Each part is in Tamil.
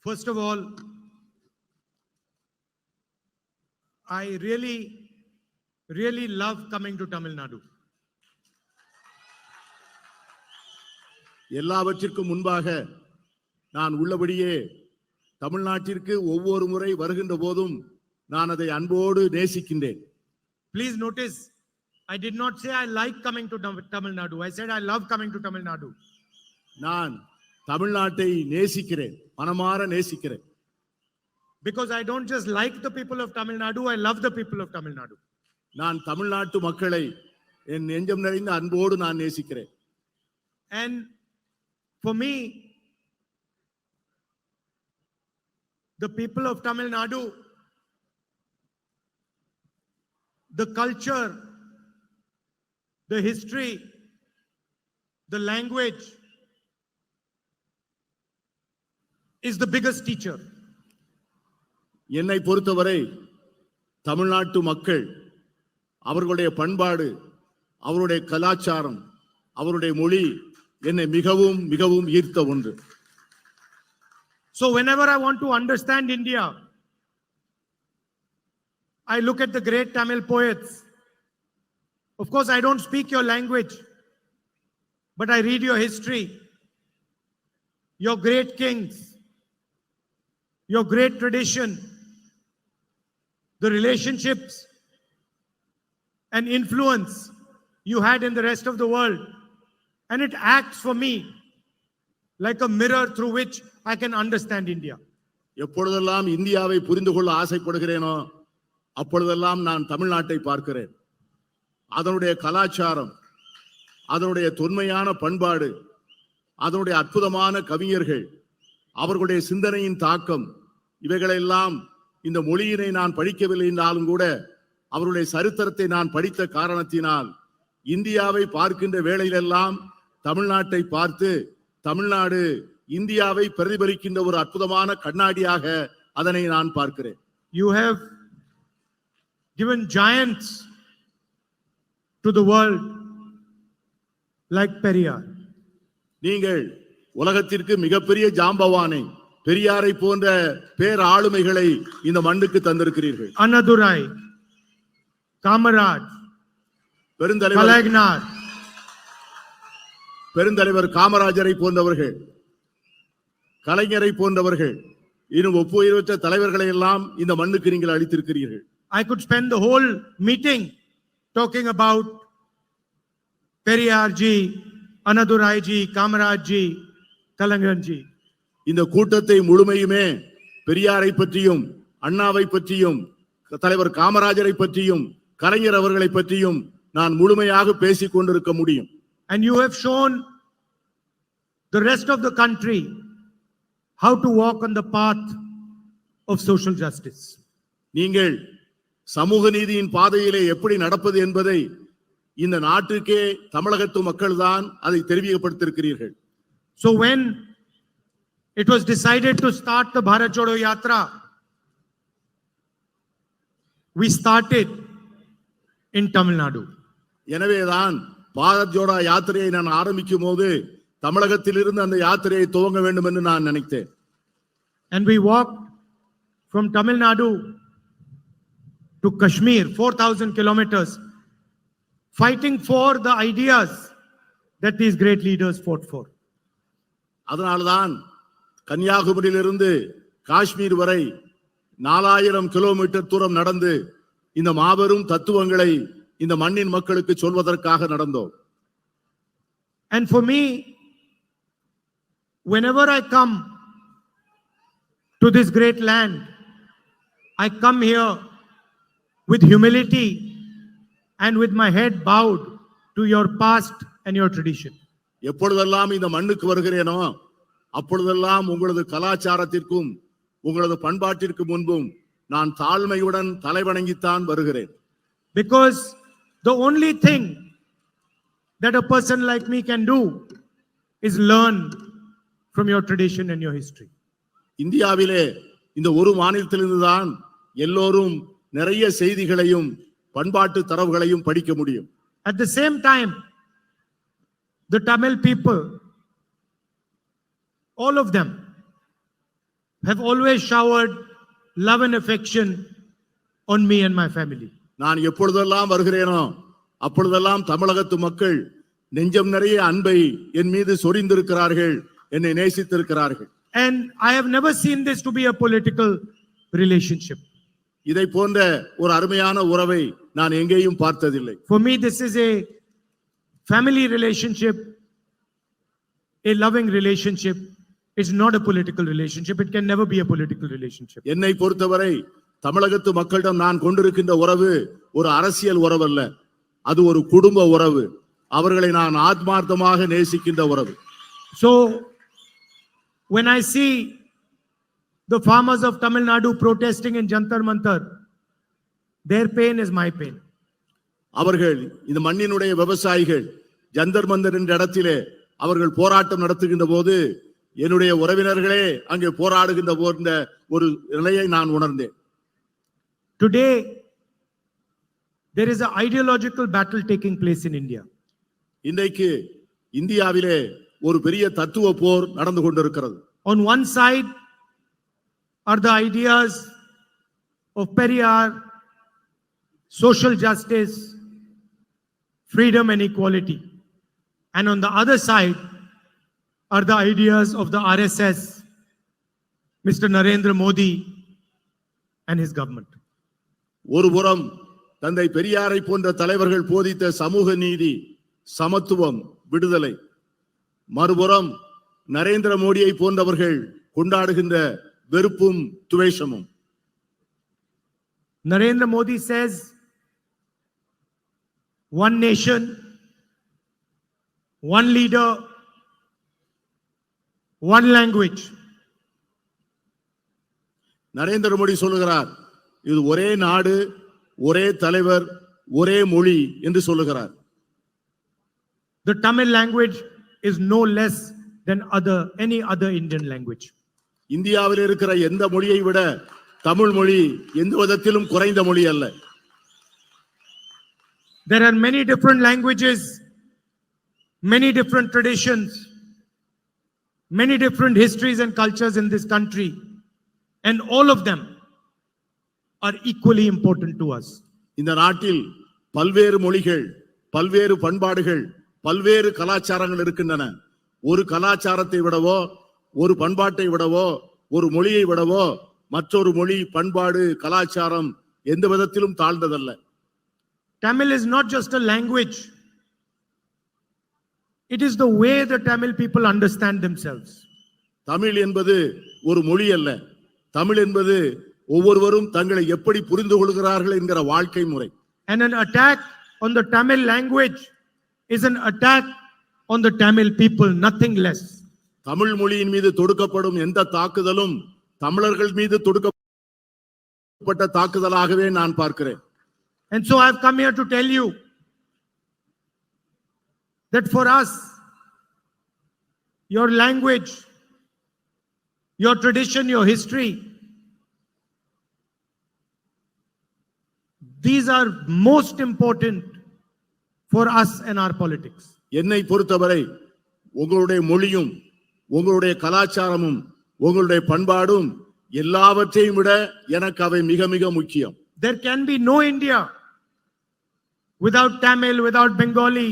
First of all, I really love coming to Tamil Nadu. எல்லாவற்றிற்கும் முன்பாக நான் உள்ளபடியே தமிழ்நாட்டிற்கு ஒவ்வொரு முறை வருகின்ற போதும் நான் அதை அன்போடு நேசிக்கின்றேன். Please notice, I did not say I like coming to Tamil Nadu. I said I love coming to Tamil Nadu. நான் தமிழ்நாட்டை நேசிக்கிறேன், மனமார நேசிக்கிறேன். Because I don't just like the people of Tamil Nadu, I love the people of Tamil Nadu. நான் தமிழ்நாட்டு மக்களை என் நெஞ்சம் நிறைந்த அன்போடு நான் நேசிக்கிறேன். And for me, the people of Tamil Nadu, the culture, the history, the language is the biggest teacher. என்னை பொறுத்தவரை தமிழ்நாட்டு மக்கள், அவர்களுடைய பண்பாடு, அவருடைய கலாச்சாரம், அவருடைய மொழி என்னை மிகவும் மிகவும் ஈர்த்த ஒன்று. So whenever I want to understand India, I look at the great Tamil poets. Of course, I don't speak your language, but I read your history, your great kings, your great tradition, the relationships and influence you had in the rest of the world. And it acts for me like a mirror through which I can understand India. எப்பொழுதெல்லாம் இந்தியாவை புரிந்து கொள்ள ஆசைப்படுகிறேனோ அப்பொழுதெல்லாம் நான் தமிழ்நாட்டை பார்க்கிறேன். அதனுடைய கலாச்சாரம், அதனுடைய தொன்மையான பண்பாடு, அதனுடைய அற்புதமான கவிஞர்கள், அவர்களுடைய சிந்தனையின் தாக்கம், இவைகளெல்லாம் இந்த மொழியினை நான் படிக்கவில்லை என்றாலும் கூட அவருடைய சரித்திரத்தை நான் படித்த காரணத்தினால் இந்தியாவை பார்க்கின்ற வேளையிலெல்லாம் தமிழ்நாட்டை பார்த்து தமிழ்நாடு இந்தியாவை பிரதிபலிக்கின்ற ஒரு அற்புதமான கண்ணாடியாக அதனை நான் பார்க்கிறேன். You have given giants to the world like Periyar. நீங்கள் உலகத்திற்கு மிகப்பெரிய ஜாம்பவானை, பெரியாரை போன்ற பேர் ஆளுமைகளை இந்த மண்ணுக்கு தந்திருக்கிறீர்கள். Annadurai, Kamaraj, பெருந்தலைவர் பெருந்தலைவர் காமராஜரை போன்றவர்கள், கலைஞரை போன்றவர்கள், இன்னும் ஒப்புயர்வற்ற தலைவர்களை எல்லாம் இந்த மண்ணுக்கு நீங்கள் அளித்திருக்கிறீர்கள். I could spend the whole meeting talking about Periyar ji, Annadurai ji, Kamaraj ji, Kalaiñar ji. இந்த கூட்டத்தை முழுமையுமே பெரியாரை பற்றியும், அண்ணாவை பற்றியும், தலைவர் காமராஜரை பற்றியும், கலைஞர் அவர்களை பற்றியும் நான் முழுமையாக பேசிக் கொண்டிருக்க முடியும். And you have shown the rest of the country how to walk on the path of social justice. நீங்கள் சமூக நீதியின் பாதையிலே எப்படி நடப்பது என்பதை இந்த நாட்டுக்கே தமிழகத்து மக்கள் தான் அதை தெரிவிக்கப்படுத்தியிருக்கிறீர்கள். So when it was decided to start the Bharat Jodo Yatra, we started in Tamil Nadu. எனவேதான் பாரத் ஜோடோ யாத்திரையை நான் ஆரம்பிக்கும் போது தமிழகத்திலிருந்து அந்த யாத்திரையை துவங்க வேண்டும் என்று நான் நினைத்தேன். And we walked from Tamil Nadu to Kashmir, 4,000 kilometers, fighting for the ideas that these great leaders fought for. அதனால்தான் கன்னியாகுமரியிலிருந்து காஷ்மீர் வரை 4000 கிலோமீட்டர் தூரம் நடந்து இந்த மாபெரும் தத்துவங்களை இந்த மண்ணின் மக்களுக்கு சொல்வதற்காக நடந்தோம். And for me, whenever I come to this great land, I come here with humility and with my head bowed to your past and your tradition. எப்பொழுதெல்லாம் இந்த மண்ணுக்கு வருகிறேனோ அப்பொழுதெல்லாம் உங்களது கலாச்சாரத்திற்கும் உங்களது பண்பாட்டிற்கு முன்பும் நான் தாழ்மையுடன் தலைவணங்கித்தான் வருகிறேன். Because the only thing that a person like me can do is learn from your tradition and your history. இந்தியாவிலே இந்த ஒரு மாநிலத்திலிருந்து தான் எல்லோரும் நிறைய செய்திகளையும் பண்பாட்டு தரவுகளையும் படிக்க முடியும். At the same time, the Tamil people, all of them, have always showered love and affection on me and my family. நான் எப்பொழுதெல்லாம் வருகிறேனோ அப்பொழுதெல்லாம் தமிழகத்து மக்கள் நெஞ்சம் நிறைய அன்பை என் மீது சொரிந்திருக்கிறார்கள், என்னை நேசித்திருக்கிறார்கள். And I have never seen this to be a political relationship. இதை போன்ற ஒரு அருமையான உறவை நான் எங்கேயும் பார்த்ததில்லை. For me, this is a family relationship, a loving relationship. It's not a political relationship. It can never be a political relationship. என்னை பொறுத்தவரை தமிழகத்து மக்களிடம் நான் கொண்டிருக்கின்ற உறவு ஒரு அரசியல் உறவு அல்ல, அது ஒரு குடும்ப உறவு. அவர்களை நான் ஆத்மார்த்தமாக நேசிக்கின்ற உறவு. So when I see the farmers of Tamil Nadu protesting in Jantar Mantar, their pain is my pain. அவர்கள் இந்த மண்ணினுடைய விவசாயிகள் ஜந்தர் மந்தர் என்ற இடத்திலே அவர்கள் போராட்டம் நடத்துகின்ற போது என்னுடைய உறவினர்களே அங்கே போராடுகின்ற போன்ற ஒரு நிலையை நான் உணர்ந்தேன். Today there is an ideological battle taking place in India. இன்றைக்கு இந்தியாவிலே ஒரு பெரிய தத்துவ போர் நடந்து கொண்டிருக்கிறது. On one side are the ideas of Periyar, social justice, freedom and equality. And on the other side are the ideas of the RSS, Mr. Narendra Modi and his government. ஒரு புறம் தந்தை பெரியாரை போன்ற தலைவர்கள் போதித்த சமூக நீதி, சமத்துவம், விடுதலை, மறுபுறம் நரேந்திர மோடியை போன்றவர்கள் கொண்டாடுகின்ற வெறுப்பும் துவேஷமும். Narendra Modi says one nation, one leader, one language. Narendra Modi சொல்லுகிறார் இது ஒரே நாடு, ஒரே தலைவர், ஒரே மொழி என்று சொல்லுகிறார். The Tamil language is no less than any other Indian language. இந்தியாவில் இருக்கிற எந்த மொழியை விட தமிழ் மொழி எந்த விதத்திலும் குறைந்த மொழி அல்ல. There are many different languages, many different traditions, many different histories and cultures in this country, and all of them are equally important to us. இந்த நாட்டில் பல்வேறு மொழிகள், பல்வேறு பண்பாடுகள், பல்வேறு கலாச்சாரங்கள் இருக்கின்றன. ஒரு கலாச்சாரத்தை விடவோ, ஒரு பண்பாட்டை விடவோ, ஒரு மொழியை விடவோ மற்றொரு மொழி, பண்பாடு, கலாச்சாரம் எந்த விதத்திலும் தாழ்ந்ததல்ல. Tamil is not just a language. It is the way the Tamil people understand themselves. Tamil என்பது ஒரு மொழி அல்ல. தமிழ் என்பது ஒவ்வொருவரும் தங்களை எப்படி புரிந்து கொள்கிறார்கள் என்கிற வாழ்க்கை முறை. And an attack on the Tamil language is an attack on the Tamil people, nothing less. Tamil மொழியின் மீது தொடுக்கப்படும் எந்த தாக்குதலும் தமிழர்கள் மீது தொடுக்கப்பட்ட தாக்குதலாகவே நான் பார்க்கிறேன். And so I have come here to tell you that for us, your language, your tradition, your history, these are most important for us and our politics. என்னை பொறுத்தவரை உங்களுடைய மொழியும் உங்களுடைய கலாச்சாரமும் உங்களுடைய பண்பாடும் எல்லாவற்றையும் விட எனக்கு அவை மிக மிக முக்கியம். There can be no India without Tamil, without Bengali,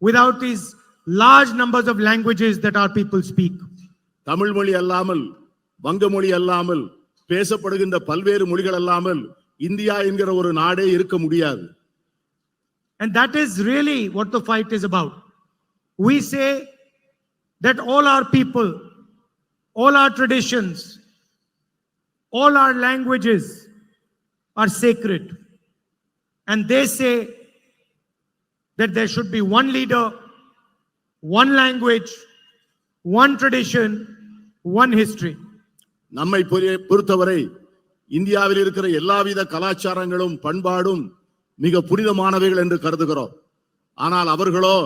without these large numbers of languages that our people speak. Tamil மொழி அல்லாமல், வங்க மொழி அல்லாமல், பேசப்படுகின்ற பல்வேறு மொழிகள் அல்லாமல் இந்தியா என்கிற ஒரு நாடே இருக்க முடியாது. And that is really what the fight is about. We say that all our people, all our traditions, all our languages are sacred. And they say that there should be one leader, one language, one tradition, one history. நம்மை பொறுத்தவரை இந்தியாவில் இருக்கிற எல்லாவித கலாச்சாரங்களும் பண்பாடும் மிக புனிதமானவைகள் என்று கருதுகிறோம். ஆனால் அவர்களோ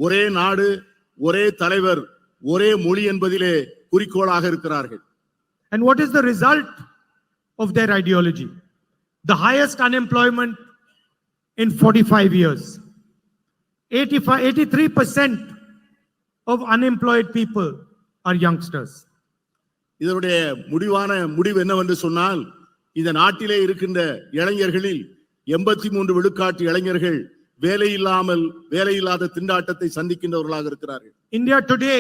ஒரே நாடு, ஒரே தலைவர், ஒரே மொழி என்பதிலே குறிக்கோளாக இருக்கிறார்கள். And what is the result of their ideology? The highest unemployment in 45 years. 83% of unemployed people are youngsters. இதனுடைய முடிவு என்னவென்று சொன்னால், இந்த நாட்டிலே இருக்கின்ற இளைஞர்களில் 83 விழுக்காட்டு இளைஞர்கள் வேலையில்லாத திண்டாட்டத்தை சந்திக்கின்றவர்களாக இருக்கிறார்கள். India today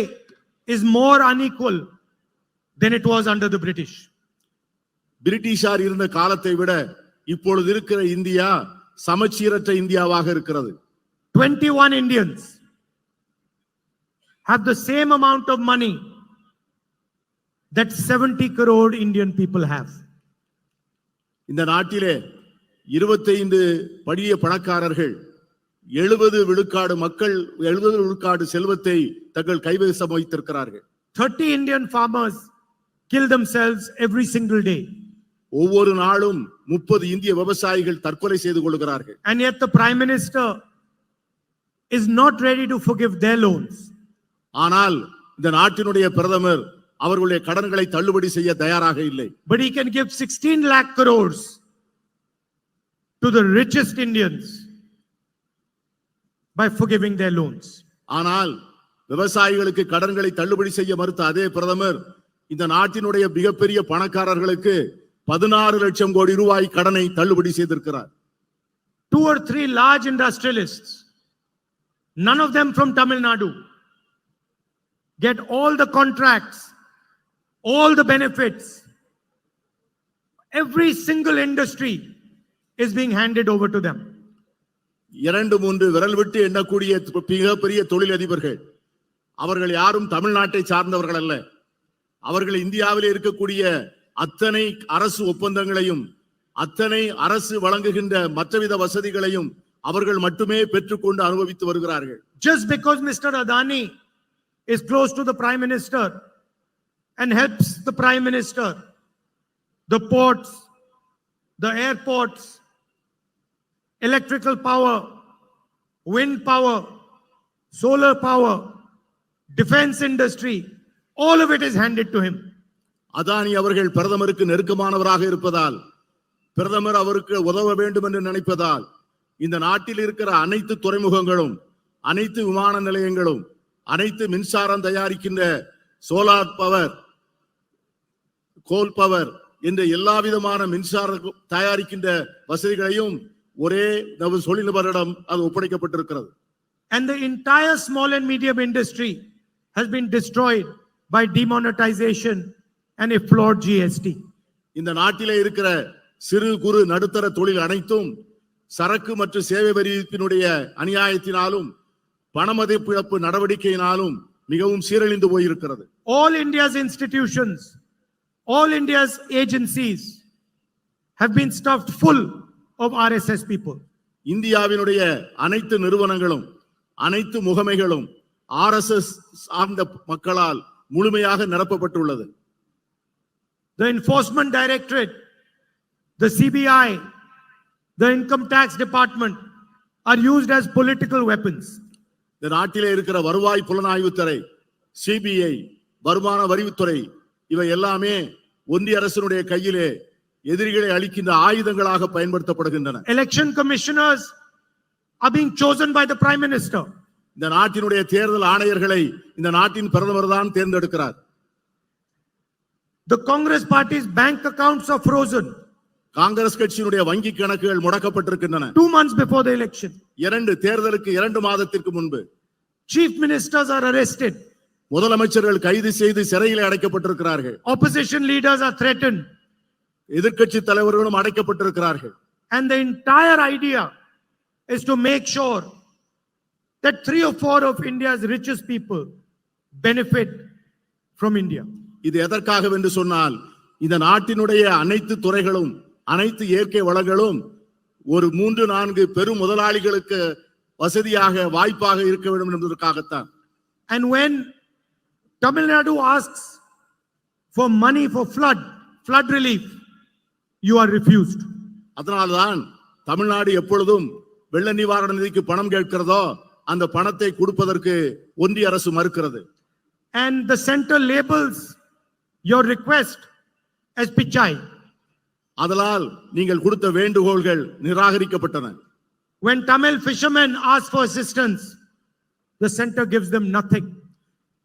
is more unequal than it was under the British. பிரிட்டிஷார் இருந்த காலத்தை விட இப்பொழுது இருக்கிற இந்தியா சமச்சீரற்ற இந்தியாவாக இருக்கிறது. 21 Indians have the same amount of money that 70 crore Indian people have. இந்த நாட்டிலே 25 படிய பணக்காரர்கள் 70 விழுக்காடு மக்கள் 70 விழுக்காடு செல்வத்தை தங்கள் கைவசம் வைத்திருக்கிறார்கள். 30 Indian farmers kill themselves every single day. ஒவ்வொரு நாளும் 30 இந்திய விவசாயிகள் தற்கொலை செய்து கொள்கிறார்கள். And yet the Prime Minister is not ready to forgive their loans. ஆனால் இந்த நாட்டினுடைய பிரதமர் அவர்களுடைய கடன்களை தள்ளுபடி செய்ய தயாராக இல்லை. But he can give 16 lakh crores to the richest Indians by forgiving their loans. ஆனால் விவசாயிகளுக்கு கடன்களை தள்ளுபடி செய்ய மறுத்த அதே பிரதமர் இந்த நாட்டினுடைய மிகப்பெரிய பணக்காரர்களுக்கு 16 லட்சம் கோடி ரூபாய் கடனை தள்ளுபடி செய்திருக்கிறார். 2 or 3 large industrialists, none of them from Tamil Nadu, get all the contracts, all the benefits. Every single industry is being handed over to them. 2-3 விரல் விட்டு எண்ணக்கூடிய மிகப்பெரிய தொழிலதிபர்கள், அவர்கள் யாரும் தமிழ்நாட்டை சார்ந்தவர்கள் அல்ல. அவர்கள் இந்தியாவில் இருக்கக்கூடிய அத்தனை அரசு ஒப்பந்தங்களையும் அத்தனை அரசு வழங்குகின்ற மற்றவித வசதிகளையும் அவர்கள் மட்டுமே பெற்றுக்கொண்டு அனுபவித்து வருகிறார்கள். Just because Mr. Adani is close to the Prime Minister and helps the Prime Minister, the ports, the airports, electrical power, wind power, solar power, defense industry, all of it is handed to him. Adani அவர்கள் பிரதமருக்கு நெருக்கமானவராக இருப்பதால், பிரதமர் அவருக்கு உதவ வேண்டும் என்று நினைப்பதால் இந்த நாட்டில் இருக்கிற அனைத்து துறைமுகங்களும் அனைத்து விமான நிலையங்களும் அனைத்து மின்சாரம் தயாரிக்கின்ற சோலார் பவர், கோல் பவர் என்ற எல்லா விதமான மின்சார தயாரிக்கின்ற வசதிகளையும் ஒரே தொழில்நபரிடம் அது ஒப்படைக்கப்பட்டிருக்கிறது. And the entire small and medium industry has been destroyed by demonetization and a flawed GST. இந்த நாட்டிலே இருக்கிற சிறு குறு நடுத்தர தொழில் அனைத்தும் சரக்கு மற்றும் சேவை வரியினுடைய அநியாயத்தினாலும் பணமதிப்பிழப்பு நடவடிக்கையினாலும் மிகவும் சீரழிந்து போயிருக்கிறது. All India's institutions, all India's agencies have been stuffed full of RSS people. இந்தியாவினுடைய அனைத்து நிறுவனங்களும் அனைத்து முகமைகளும் RSS சார்ந்த மக்களால் முழுமையாக நிரப்பப்பட்டுள்ளது. The Enforcement Directorate, the CBI, the Income Tax Department are used as political weapons. இந்த நாட்டிலே இருக்கிற வருவாய் புலனாய்வுத்துறை, CBI, வருமான வரித்துறை இவை எல்லாமே ஒன்றிய அரசினுடைய கையிலே எதிரிகளை அழிக்கின்ற ஆயுதங்களாக பயன்படுத்தப்படுகின்றன. Election commissioners are being chosen by the Prime Minister. இந்த நாட்டினுடைய தேர்தல் ஆணையர்களை இந்த நாட்டின் பிரதமர் தான் தேர்ந்தெடுக்கிறார். The Congress party's bank accounts are frozen. Congress கட்சியினுடைய வங்கி கணக்குகள் முடக்கப்பட்டிருக்கின்றன. 2 months before the election. தேர்தலுக்கு 2 மாதத்திற்கு முன்பு. Chief ministers are arrested. முதலமைச்சர்கள் கைது செய்து சிறையில் அடைக்கப்பட்டிருக்கிறார்கள். Opposition leaders are threatened. எதிர்க்கட்சி தலைவர்களும் அடைக்கப்பட்டிருக்கிறார்கள். And the entire idea is to make sure that 3 or 4 of India's richest people benefit from India. இது எதற்காக என்று சொன்னால் இந்த நாட்டினுடைய அனைத்து துறைகளும் அனைத்து இயற்கை வளங்களும் ஒரு 3-4 பெரும் முதலாளிகளுக்கு வசதியாக வாய்ப்பாக இருக்க வேண்டும் என்பதற்காகத்தான். And when Tamil Nadu asks for money for flood relief, you are refused. அதனால்தான் தமிழ்நாடு எப்பொழுதும் வெள்ள நிவாரண நிதிக்கு பணம் கேட்கிறதோ அந்த பணத்தை கொடுப்பதற்கு ஒன்றிய அரசு மறுக்கிறது. And the center labels your request as pichai. அதனால் நீங்கள் கொடுத்த வேண்டுகோள்கள் நிராகரிக்கப்பட்டன. When Tamil fishermen ask for assistance, the center gives them nothing.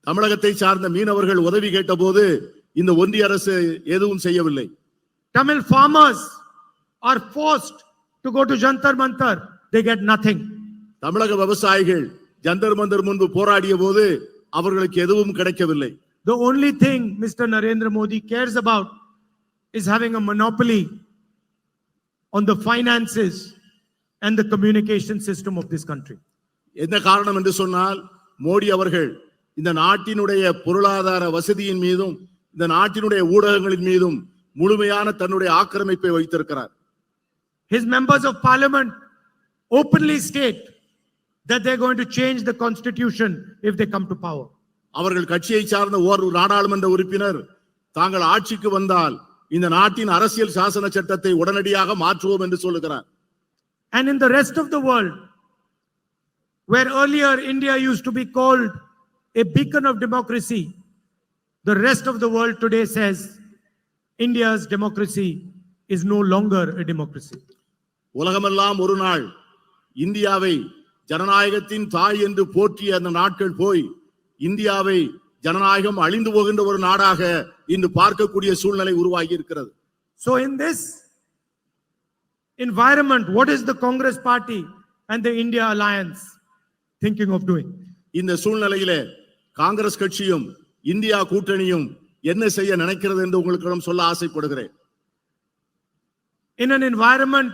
தமிழகத்தை சார்ந்த மீனவர்கள் உதவி கேட்டபோது இந்த ஒன்றிய அரசு எதுவும் செய்யவில்லை. Tamil farmers are forced to go to Jantar Mantar. They get nothing. தமிழக விவசாயிகள் ஜந்தர் மந்தர் முன்பு போராடிய போது அவர்களுக்கு எதுவும் கிடைக்கவில்லை. The only thing Mr. Narendra Modi cares about is having a monopoly on the finances and the communication system of this country. என்ன காரணம் என்று சொன்னால் மோடி அவர்கள் இந்த நாட்டினுடைய பொருளாதார வசதியின் மீதும் இந்த நாட்டினுடைய ஊடகங்களின் மீதும் முழுமையான தன்னுடைய ஆக்கிரமிப்பை வைத்திருக்கிறார். His members of parliament openly state that they're going to change the constitution if they come to power. அவர்கள் கட்சியை சார்ந்த ஒரு நாடாளுமன்ற உறுப்பினர் தாங்கள் ஆட்சிக்கு வந்தால் இந்த நாட்டின் அரசியல் சாசன சட்டத்தை உடனடியாக மாற்றுவோம் என்று சொல்லுகிறார். And in the rest of the world, where earlier India used to be called a beacon of democracy, the rest of the world today says India's democracy is no longer a democracy. உலகமெல்லாம் ஒரு நாள் இந்தியாவை ஜனநாயகத்தின் தாய் என்று போற்றிய அந்த நாட்கள் போய் இந்தியாவை ஜனநாயகம் அழிந்து போகின்ற ஒரு நாடாக இன்று பார்க்கக்கூடிய சூழ்நிலை உருவாகி இருக்கிறது. So in this environment, what is the Congress party and the India alliance thinking of doing? இந்த சூழ்நிலையிலே காங்கிரஸ் கட்சியும் இந்தியா கூட்டணியும் என்ன செய்ய நினைக்கிறது என்று உங்களுக்கு சொல்ல ஆசைப்படுகிறேன். In an environment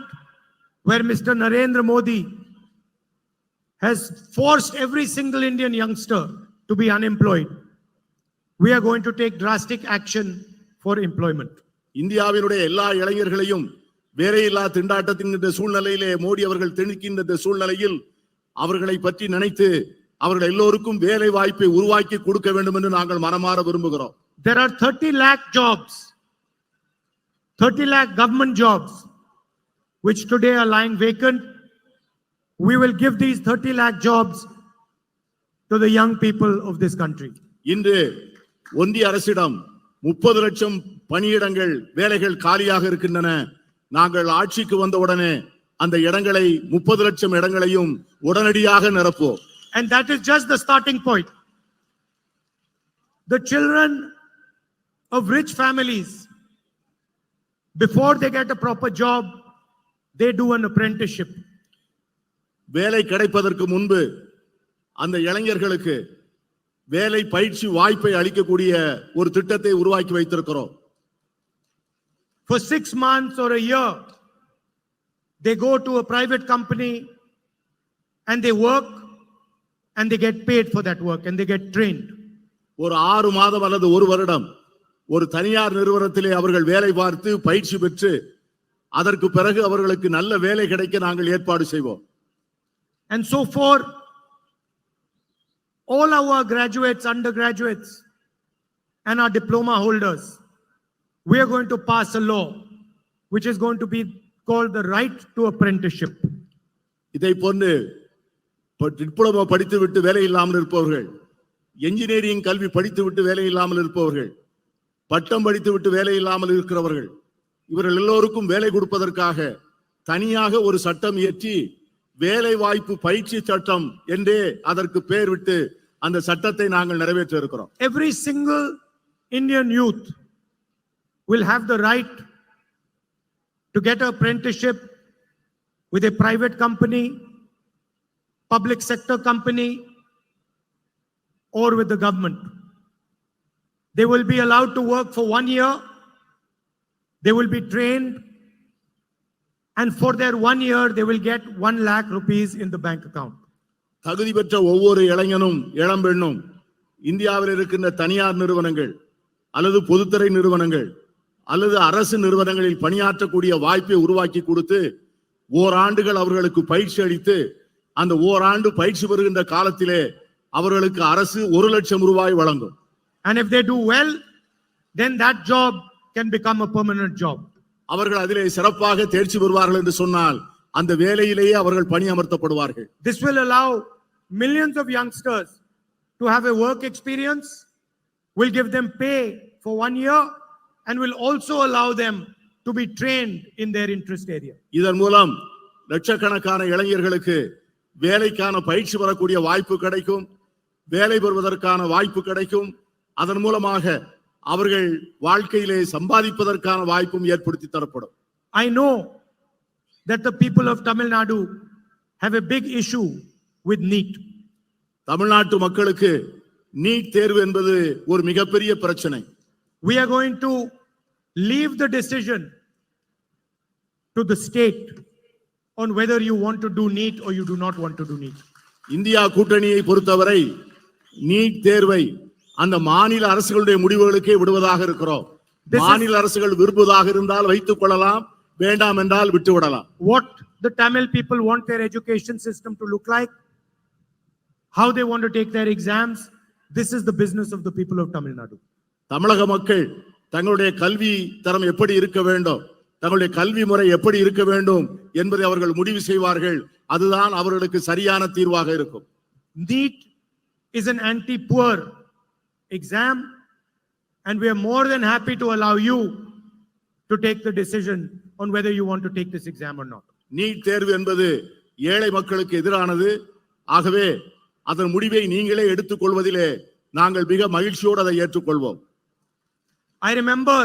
where Mr. Narendra Modi has forced every single Indian youngster to be unemployed, we are going to take drastic action for employment. இந்தியாவினுடைய எல்லா இளைஞர்களையும் வேலையில்லா திண்டாட்டத்தின் சூழ்நிலையிலே மோடி அவர்கள் திணிக்கின்ற சூழ்நிலையில் அவர்களை பற்றி நினைத்து அவர்கள் எல்லோருக்கும் வேலை வாய்ப்பை உருவாக்கி கொடுக்க வேண்டும் என்று நாங்கள் மனமாற விரும்புகிறோம். There are 30 lakh jobs, 30 lakh government jobs, which today are lying vacant. We will give these 30 lakh jobs to the young people of this country. இன்று ஒன்றிய அரசிடம் 30 லட்சம் பணியிடங்கள் வேலைகள் காலியாக இருக்கின்றன. நாங்கள் ஆட்சிக்கு வந்தவுடனே அந்த இடங்களை 30 லட்சம் இடங்களையும் உடனடியாக நிரப்புவோம். And that is just the starting point. The children of rich families, before they get a proper job, they do an apprenticeship. வேலை கிடைப்பதற்கு முன்பு அந்த இளைஞர்களுக்கு வேலை பயிற்சி வாய்ப்பை அளிக்கக்கூடிய ஒரு திட்டத்தை உருவாக்கி வைத்திருக்கிறோம். For 6 months or a year, they go to a private company and they work and they get paid for that work and they get trained. ஒரு 6 மாதம் அல்லது ஒரு வருடம் ஒரு தனியார் நிறுவனத்திலே அவர்கள் வேலை பார்த்து பயிற்சி பெற்று அதற்கு பிறகு அவர்களுக்கு நல்ல வேலை கிடைக்க நாங்கள் ஏற்பாடு செய்வோம். And so for all our graduates, undergraduates, and our diploma holders, we are going to pass a law which is going to be called the right to apprenticeship. இதை போன்று டிப்ளமோ படித்து விட்டு வேலை இல்லாமல் இருப்பவர்கள், என்ஜினியரிங் கல்வி படித்து விட்டு வேலை இல்லாமல் இருப்பவர்கள், பட்டம் படித்து விட்டு வேலை இல்லாமல் இருக்கிறவர்கள், இவர்கள் எல்லோருக்கும் வேலை கொடுப்பதற்காக தனியாக ஒரு சட்டம் இயற்றி வேலை வாய்ப்பு பயிற்சி சட்டம் என்றே அதற்கு பெயர் விட்டு அந்த சட்டத்தை நாங்கள் நிறைவேற்ற இருக்கிறோம். Every single Indian youth will have the right to get an apprenticeship with a private company, public sector company, or with the government. They will be allowed to work for 1 year. They will be trained, and for their 1 year, they will get 1 lakh rupees in the bank account. தகுதி பெற்ற ஒவ்வொரு இளைஞனும் இளம்பெண்ணும் இந்தியாவில் இருக்கின்ற தனியார் நிறுவனங்கள் அல்லது பொதுத்துறை நிறுவனங்கள் அல்லது அரசு நிறுவனங்களில் பணியாற்றக்கூடிய வாய்ப்பை உருவாக்கி கொடுத்து ஓராண்டுகள் அவர்களுக்கு பயிற்சி அளித்து அந்த ஓராண்டு பயிற்சி பெறுகின்ற காலத்திலே அவர்களுக்கு அரசு 1 லட்சம் ரூபாய் வழங்கும். And if they do well, then that job can become a permanent job. அவர்கள் அதிலே சிறப்பாக தேர்ச்சி பெறுவார்கள் என்று சொன்னால் அந்த வேலையிலேயே அவர்கள் பணி அமர்த்தப்படுவார்கள். This will allow millions of youngsters to have a work experience, will give them pay for 1 year, and will also allow them to be trained in their interest area. இதன் மூலம் லட்சக்கணக்கான இளைஞர்களுக்கு வேலைக்கான பயிற்சி பெறக்கூடிய வாய்ப்பு கிடைக்கும், வேலை பெறுவதற்கான வாய்ப்பு கிடைக்கும். அதன் மூலமாக அவர்கள் வாழ்க்கையிலே சம்பாதிப்பதற்கான வாய்ப்பும் ஏற்படுத்தி தரப்படும். I know that the people of Tamil Nadu have a big issue with NEET. தமிழ்நாட்டு மக்களுக்கு நீட் தேர்வு என்பது ஒரு மிகப்பெரிய பிரச்சனை. We are going to leave the decision to the state on whether you want to do NEET or you do not want to do NEET. India கூட்டணியை பொறுத்தவரை நீட் தேர்வை அந்த மாநில அரசுகளுடைய முடிவுகளுக்கே விடுவதாக இருக்கிறோம். மாநில அரசுகள் விரும்புவதாக இருந்தால் வைத்துக் கொள்ளலாம், வேண்டாம் என்றால் விட்டுவிடலாம். What the Tamil people want their education system to look like, how they want to take their exams, this is the business of the people of Tamil Nadu. தமிழக மக்கள் தங்களுடைய கல்வி தரம் எப்படி இருக்க வேண்டும், தங்களுடைய கல்வி முறை எப்படி இருக்க வேண்டும் என்பதை அவர்கள் முடிவு செய்வார்கள். அதுதான் அவர்களுக்கு சரியான தீர்வாக இருக்கும். NEET is an anti-poor exam, and we are more than happy to allow you to take the decision on whether you want to take this exam or not. NEET தேர்வு என்பது ஏழை மக்களுக்கு எதிரானது. ஆகவே அதன் முடிவை நீங்களே எடுத்துக்கொள்வதிலே நாங்கள் மிக மகிழ்ச்சியோடு அதை ஏற்றுக்கொள்வோம். I remember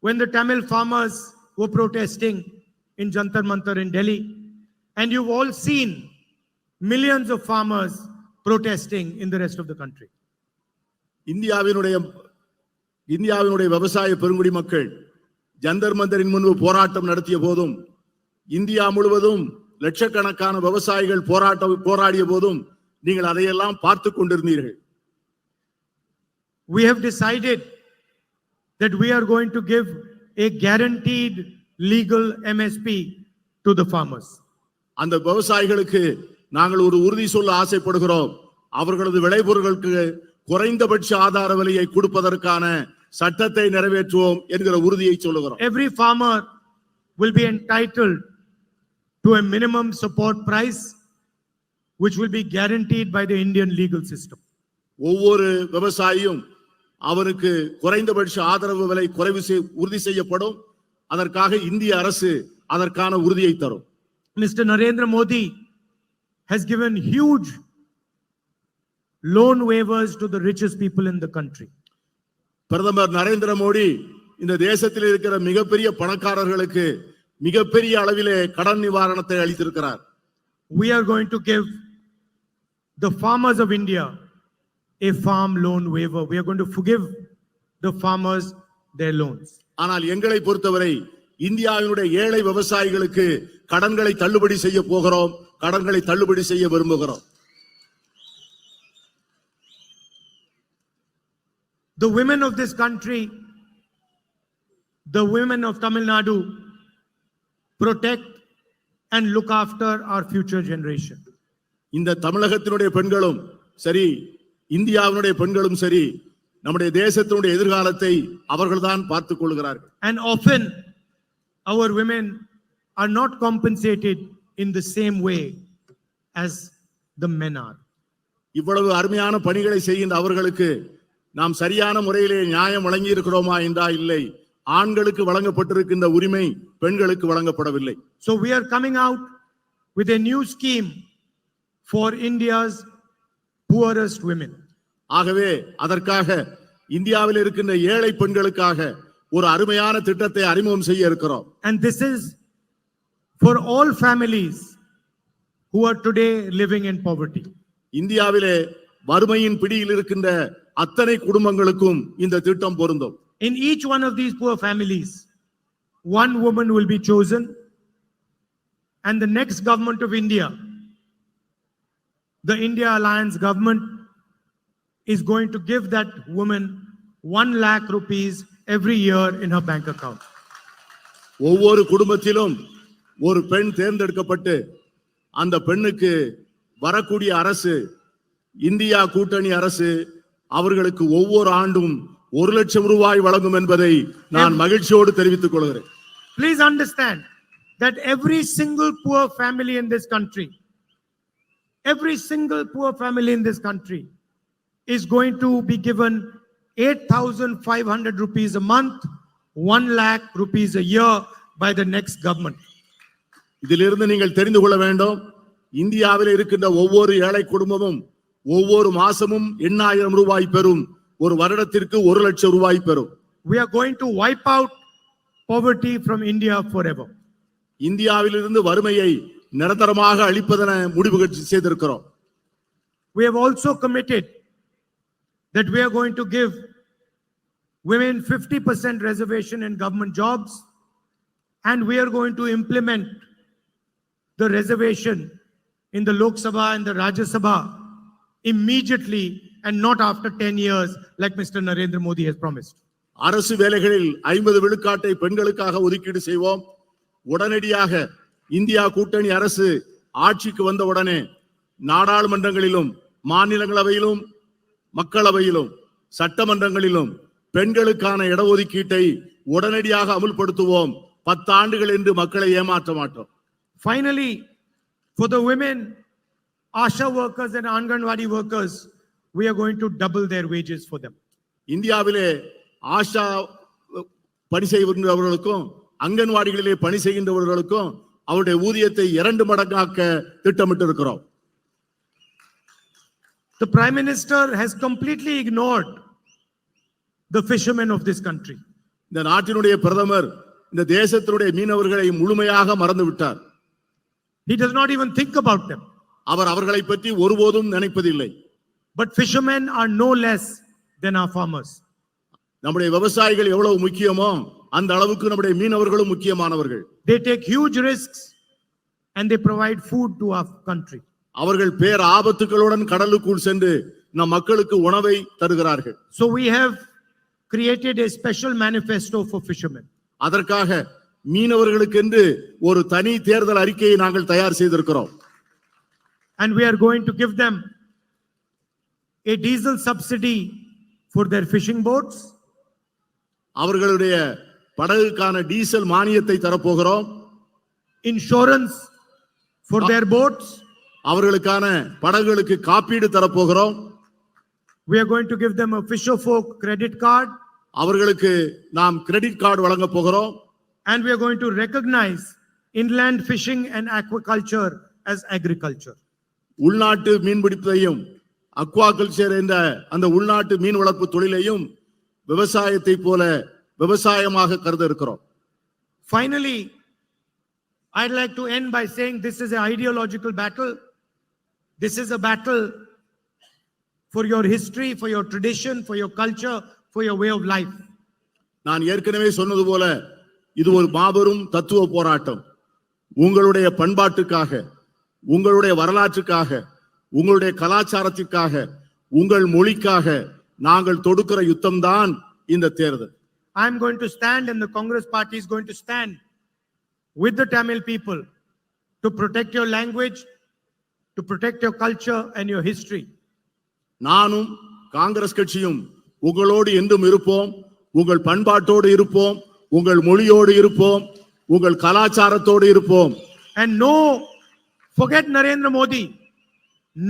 when the Tamil farmers were protesting in Jantar Mantar in Delhi, and you've all seen millions of farmers protesting in the rest of the country. இந்தியாவினுடைய விவசாய பெருங்குடி மக்கள் ஜந்தர் மந்தரின் முன்பு போராட்டம் நடத்திய போதும், இந்தியா முழுவதும் லட்சக்கணக்கான விவசாயிகள் போராடிய போதும் நீங்கள் அதையெல்லாம் பார்த்து கொண்டிருந்தீர்கள். We have decided that we are going to give a guaranteed legal MSP to the farmers. அந்த விவசாயிகளுக்கு நாங்கள் ஒரு உறுதி சொல்ல ஆசைப்படுகிறோம். அவர்களது விளைபொருட்களுக்கு குறைந்தபட்ச ஆதார விலையை கொடுப்பதற்கான சட்டத்தை நிறைவேற்றுவோம் என்கிற உறுதியை சொல்லுகிறோம். Every farmer will be entitled to a minimum support price which will be guaranteed by the Indian legal system. ஒவ்வொரு விவசாயியும் அவருக்கு குறைந்தபட்ச ஆதரவு விலை உறுதி செய்யப்படும். அதற்காக இந்திய அரசு அதற்கான உறுதியை தரும். Mr. Narendra Modi has given huge loan waivers to the richest people in the country. பிரதமர் நரேந்திர மோடி இந்த தேசத்தில் இருக்கிற மிகப்பெரிய பணக்காரர்களுக்கு மிகப்பெரிய அளவிலே கடன் நிவாரணத்தை அளித்திருக்கிறார். We are going to give the farmers of India a farm loan waiver. We are going to forgive the farmers their loans. ஆனால் எங்களை பொறுத்தவரை இந்தியாவினுடைய ஏழை விவசாயிகளுக்கு கடன்களை தள்ளுபடி செய்ய போகிறோம், கடன்களை தள்ளுபடி செய்ய விரும்புகிறோம். The women of this country, the women of Tamil Nadu, protect and look after our future generation. இந்த தமிழகத்தினுடைய பெண்களும் சரி, இந்தியாவினுடைய பெண்களும் சரி, நம்முடைய தேசத்தினுடைய எதிர்காலத்தை அவர்கள்தான் பார்த்துக் கொள்கிறார்கள். And often our women are not compensated in the same way as the men are. இவ்வளவு அருமையான பணிகளை செய்கின்ற அவர்களுக்கு நாம் சரியான முறையிலே நியாயம் வழங்கி இருக்கிறோமா என்றால் இல்லை. ஆண்களுக்கு வழங்கப்பட்டிருக்கின்ற உரிமை பெண்களுக்கு வழங்கப்படவில்லை. So we are coming out with a new scheme for India's poorest women. ஆகவே அதற்காக இந்தியாவில் இருக்கின்ற ஏழை பெண்களுக்காக ஒரு அருமையான திட்டத்தை அறிமுகம் செய்ய இருக்கிறோம். And this is for all families who are today living in poverty. இந்தியாவிலே வறுமையின் பிடியில் இருக்கின்ற அத்தனை குடும்பங்களுக்கும் இந்த திட்டம் பொருந்தும். In each one of these poor families, one woman will be chosen, and the next government of India, the India Alliance government, is going to give that woman 1 lakh rupees every year in her bank account. ஒவ்வொரு குடும்பத்திலும் ஒரு பெண் தேர்ந்தெடுக்கப்பட்டு அந்த பெண்ணுக்கு வரக்கூடிய அரசு, இந்தியா கூட்டணி அரசு அவர்களுக்கு ஒவ்வொரு ஆண்டும் 1 லட்சம் ரூபாய் வழங்கும் என்பதை நான் மகிழ்ச்சியோடு தெரிவித்துக் கொள்கிறேன். Please understand that every single poor family in this country, every single poor family in this country is going to be given 8,500 rupees a month, 1 lakh rupees a year by the next government. இதிலிருந்து நீங்கள் தெரிந்து கொள்ள வேண்டும், இந்தியாவில் இருக்கின்ற ஒவ்வொரு ஏழை குடும்பமும் ஒவ்வொரு மாசமும் 8,000 ரூபாய் பெறும். ஒரு வருடத்திற்கு 1 லட்சம் ரூபாய் பெறும். We are going to wipe out poverty from India forever. இந்தியாவிலிருந்து வறுமையை நிரந்தரமாக அழிப்பதென முடிவு செய்திருக்கிறோம். We have also committed that we are going to give women 50% reservation in government jobs, and we are going to implement the reservation in the Lok Sabha and the Rajya Sabha immediately and not after 10 years like Mr. Narendra Modi has promised. அரசு வேலைகளில் 50 விழுக்காட்டை பெண்களுக்காக ஒதுக்கீடு செய்வோம். உடனடியாக இந்தியா கூட்டணி அரசு ஆட்சிக்கு வந்த உடனே நாடாளுமன்றங்களிலும் மாநிலங்களவையிலும் மக்களவையிலும் சட்டமன்றங்களிலும் பெண்களுக்கான இடஒதுக்கீட்டை உடனடியாக அமுல்படுத்துவோம். 10 ஆண்டுகள் என்று மக்களை ஏமாற்ற மாட்டோம். Finally, for the women, ASHA workers and Anganwadi workers, we are going to double their wages for them. இந்தியாவிலே ஆஷா பணி செய்கின்றவர்களுக்கும் அங்கன்வாடிகளிலே பணி செய்கின்றவர்களுக்கும் அவருடைய ஊதியத்தை 2 மடங்காக்க திட்டமிட்டு இருக்கிறோம். The Prime Minister has completely ignored the fishermen of this country. இந்த நாட்டினுடைய பிரதமர் இந்த தேசத்தினுடைய மீனவர்களை முழுமையாக மறந்து விட்டார். He does not even think about them. அவர் அவர்களை பற்றி ஒருபோதும் நினைப்பதில்லை. But fishermen are no less than our farmers. நம்முடைய விவசாயிகள் எவ்வளவு முக்கியமோ அந்த அளவுக்கு நம்முடைய மீனவர்களும் முக்கியமானவர்கள். They take huge risks and they provide food to our country. அவர்கள் பேர் ஆபத்துகளுடன் கடலுக்குள் சென்று நம் மக்களுக்கு உணவை தருகிறார்கள். So we have created a special manifesto for fishermen. அதற்காக மீனவர்களுக்கென்று ஒரு தனி தேர்தல் அறிக்கையை நாங்கள் தயார் செய்திருக்கிறோம். And we are going to give them a diesel subsidy for their fishing boats. அவர்களுடைய படகுக்கான டீசல் மானியத்தை தரப்போகிறோம். Insurance for their boats. அவர்களுக்கான படகுகளுக்கு காப்பீடு தரப்போகிறோம். We are going to give them a Fisher Folk credit card. அவர்களுக்கு நாம் கிரெடிட் கார்டு வழங்க போகிறோம். And we are going to recognize inland fishing and aquaculture as agriculture. உள்நாட்டு மீன்பிடிப்பையும் அக்வாகல்ச்சர் என்ற அந்த உள்நாட்டு மீன் வளர்ப்பு தொழிலையும் விவசாயத்தை போல விவசாயமாக கருத இருக்கிறோம். Finally, I'd like to end by saying this is an ideological battle. This is a battle for your history, for your tradition, for your culture, for your way of life. நான் ஏற்கனவே சொன்னது போல இது ஒரு மாபெரும் தத்துவ போராட்டம். உங்களுடைய பண்பாட்டுக்காக, உங்களுடைய வரலாற்றுக்காக, உங்களுடைய கலாச்சாரத்திற்காக, உங்கள் மொழிக்காக நாங்கள் தொடுக்கிற யுத்தம் தான் இந்த தேர்தல். I am going to stand and the Congress party is going to stand with the Tamil people to protect your language, to protect your culture and your history. நானும் காங்கிரஸ் கட்சியும் உங்களோடு என்றும் இருப்போம். உங்கள் பண்பாட்டோடு இருப்போம், உங்கள் மொழியோடு இருப்போம், உங்கள் கலாச்சாரத்தோடு இருப்போம். And no, forget Narendra Modi.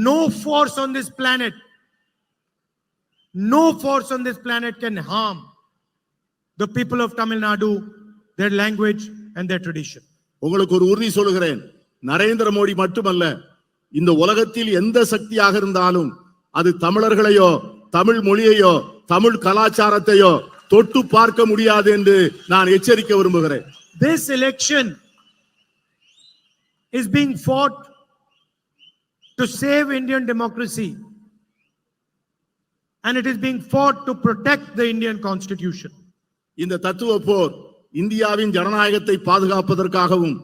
No force on this planet can harm the people of Tamil Nadu, their language and their tradition. உங்களுக்கு ஒரு உறுதி சொல்கிறேன், நரேந்திர மோடி மட்டுமல்ல, இந்த உலகத்தில் எந்த சக்தியாக இருந்தாலும் அது தமிழர்களையோ தமிழ் மொழியையோ தமிழ் கலாச்சாரத்தையோ தொட்டு பார்க்க முடியாது என்று நான் எச்சரிக்க விரும்புகிறேன். This election is being fought to save Indian democracy, and it is being fought to protect the Indian Constitution. இந்த தத்துவ போர் இந்தியாவின் ஜனநாயகத்தை பாதுகாப்பதற்காகவும்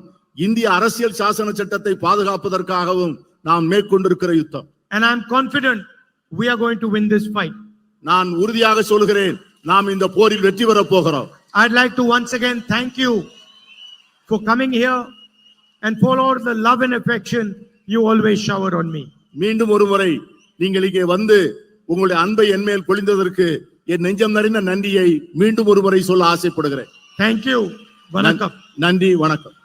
இந்திய அரசியல் சாசன சட்டத்தை பாதுகாப்பதற்காகவும் நாம் மேற்கொண்டிருக்கிற யுத்தம். And I am confident we are going to win this fight. நான் உறுதியாக சொல்கிறேன், நாம் இந்த போரில் வெற்றி பெறப் போகிறோம். I'd like to once again thank you for coming here and for all the love and affection you always shower on me. மீண்டும் ஒரு முறை நீங்கள் இங்கே வந்து உங்களுடைய அன்பை என்மேல் பொழிந்ததற்கு என் நெஞ்சம் நிறைந்த நன்றியை மீண்டும் ஒரு முறை சொல்ல ஆசைப்படுகிறேன். Thank you. வணக்கம். நன்றி, வணக்கம்.